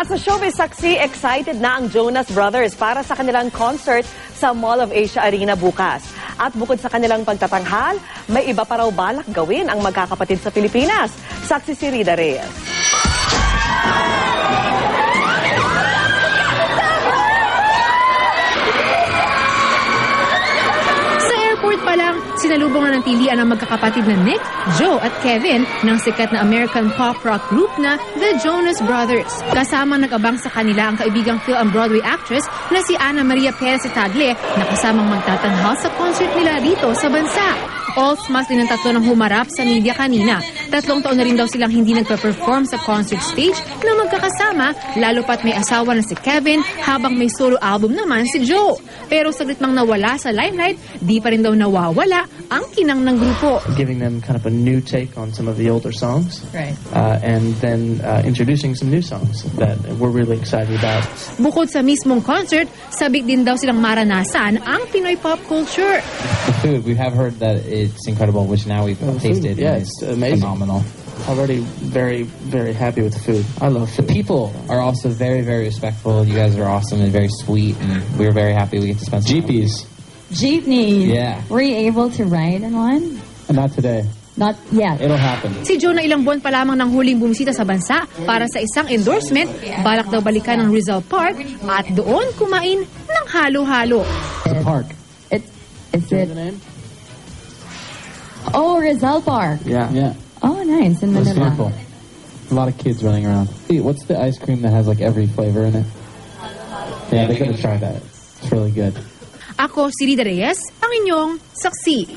At sa showbiz saksi, excited na ang Jonas Brothers para sa kanilang concert sa Mall of Asia Arena bukas. At bukod sa kanilang pagtatanghal, may iba pa raw balak gawin ang magkakapatid sa Pilipinas. Saksi si Rida Reyes. Pa lang, sinalubong na ng tilian ang magkakapatid na Nick, Joe at Kevin ng sikat na American pop rock group na The Jonas Brothers. Kasama nag-abang sa kanila ang kaibigang film and Broadway actress na si Ana Maria Perez Tagle na kasamang magtatanghal sa concert nila dito sa bansa. All smiles din ang tatlo ng humarap sa media kanina. 3 taon na rin daw silang hindi nagpa-perform sa concert stage na magkakasama, lalo pat may asawa na si Kevin habang may solo album naman si Joe. Pero saglit mang nawala sa limelight, di pa rin daw nawawala ang kinang ng grupo. Giving them kind of a new take on some of the older songs. Right. And then introducing some new songs that we're really excited about. Bukod sa mismong concert, sabik din daw silang maranasan ang Pinoy pop culture. The food, we have heard that it's incredible, which now we've tasted. Yeah, it's amazing. Phenomenal. Already very, very happy with the food. I love food. The people are also very, very respectful. You guys are awesome and very sweet, and we're very happy we get to spend some time. Jeepneys. Yeah. Were you able to ride in one? Not today. Not yet. It'll happen. Si Joe na ilang buwan pa lamang ng huling bumisita sa bansa para sa isang endorsement, balak daw balikan ng Rizal Park at doon kumain ng halo-halo. The park. Is it? Oh, Rizal Park. Yeah. Oh, nice. In It's Manila. beautiful. A lot of kids running around. Hey, what's the ice cream that has like every flavor in it? Yeah, they gotta try that. It's really good. Ako si Rida Reyes, ang inyong saksi.